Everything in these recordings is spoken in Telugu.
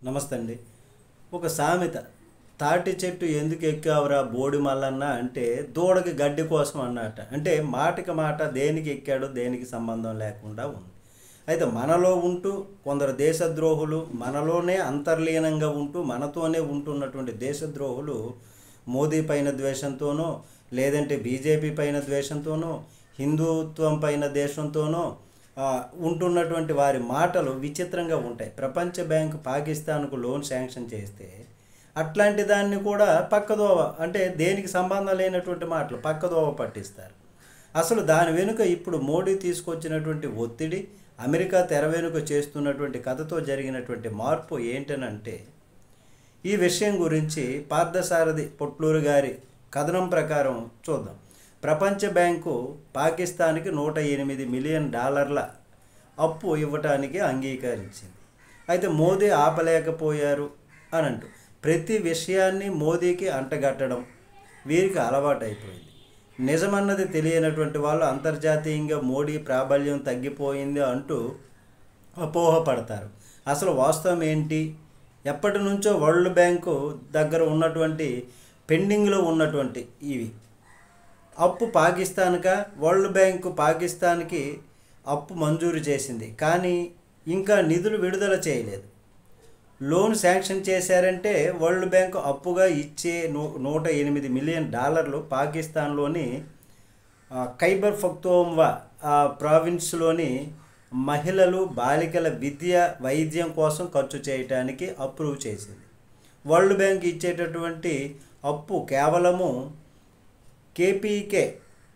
నమస్తే అండి. ఒక సామెత, తాటి చెట్టు ఎందుకు ఎక్కావురా బోడి మల్లన్న అంటే దూడకి గడ్డి కోసం అన్నట్ట. అంటే మాటకి మాట దేనికి ఎక్కాడో దేనికి సంబంధం లేకుండా ఉంది. అయితే మనలో ఉంటూ కొందరు దేశద్రోహులు, మనలోనే అంతర్లీనంగా ఉంటూ మనతోనే ఉంటున్నటువంటి దేశద్రోహులు మోదీ పైన ద్వేషంతోనో, లేదంటే బీజేపీ పైన ద్వేషంతోనో, హిందుత్వం పైన ద్వేషంతోనో ఉంటున్నటువంటి వారి మాటలు విచిత్రంగా ఉంటాయి. ప్రపంచ బ్యాంకు పాకిస్తాన్కు లోన్ శాంక్షన్ చేస్తే అట్లాంటి దాన్ని కూడా పక్కదోవ, అంటే దేనికి సంబంధం లేనటువంటి మాటలు పక్కదోవ పట్టిస్తారు. అసలు దాని వెనుక ఇప్పుడు మోడీ తీసుకొచ్చినటువంటి ఒత్తిడి, అమెరికా తెర వెనుక చేస్తున్నటువంటి కథతో జరిగినటువంటి మార్పు ఏంటనంటే, ఈ విషయం గురించి పార్థసారథి పొట్లూరు గారి కథనం ప్రకారం చూద్దాం. ప్రపంచ బ్యాంకు పాకిస్తాన్కి $108 మిలియన్ అప్పు ఇవ్వటానికి అంగీకరించింది. అయితే మోదీ ఆపలేకపోయారు అని అంటూ ప్రతి విషయాన్ని మోదీకి అంటగట్టడం వీరికి అలవాటైపోయింది. నిజమన్నది తెలియనటువంటి వాళ్ళు అంతర్జాతీయంగా మోడీ ప్రాబల్యం తగ్గిపోయింది అంటూ అపోహపడతారు. అసలు వాస్తవం ఏంటి? ఎప్పటి నుంచో వరల్డ్ బ్యాంకు దగ్గర ఉన్నటువంటి పెండింగ్లో ఉన్నటువంటి ఇవి అప్పు పాకిస్తాన్గా, వరల్డ్ బ్యాంకు పాకిస్తాన్కి అప్పు మంజూరు చేసింది, కానీ ఇంకా నిధులు విడుదల చేయలేదు. లోన్ శాంక్షన్ చేశారంటే వరల్డ్ బ్యాంకు అప్పుగా ఇచ్చే $108 మిలియన్ పాకిస్తాన్లోని ఖైబర్ పఖ్తూన్ఖ్వా ప్రావిన్స్లోని మహిళలు, బాలికల విద్య, వైద్యం కోసం ఖర్చు చేయడానికి అప్రూవ్ చేసింది. వరల్డ్ బ్యాంక్ ఇచ్చేటటువంటి అప్పు కేవలము కేపీకే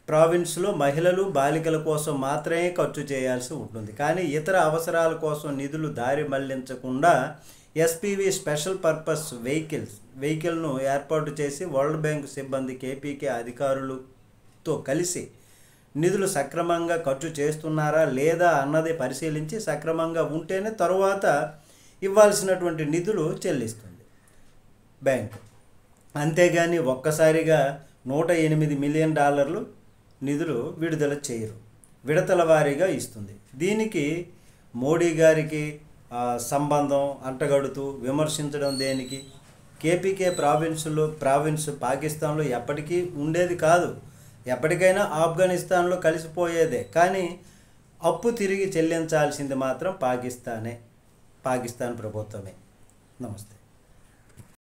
ప్రావిన్స్లో మహిళలు, బాలికల కోసం మాత్రమే ఖర్చు చేయాల్సి ఉంటుంది. కానీ ఇతర అవసరాల కోసం నిధులు దారి మళ్లించకుండా ఎస్పీవి స్పెషల్ పర్పస్ వెహికల్ను ఏర్పాటు చేసి వరల్డ్ బ్యాంక్ సిబ్బంది కేపీకే అధికారులతో కలిసి నిధులు సక్రమంగా ఖర్చు చేస్తున్నారా లేదా అన్నది పరిశీలించి సక్రమంగా ఉంటేనే తరువాత ఇవ్వాల్సినటువంటి నిధులు చెల్లిస్తుంది బ్యాంకు. అంతేగాని ఒక్కసారిగా $108 మిలియన్ నిధులు విడుదల చేయరు, విడతల వారీగా ఇస్తుంది. దీనికి మోడీ గారికి సంబంధం అంటగడుతూ విమర్శించడం దేనికి? కేపీకే ప్రావిన్స్ పాకిస్తాన్లో ఎప్పటికీ ఉండేది కాదు, ఎప్పటికైనా ఆఫ్ఘనిస్తాన్లో కలిసిపోయేదే. కానీ అప్పు తిరిగి చెల్లించాల్సింది మాత్రం పాకిస్తాన్ ప్రభుత్వమే. నమస్తే.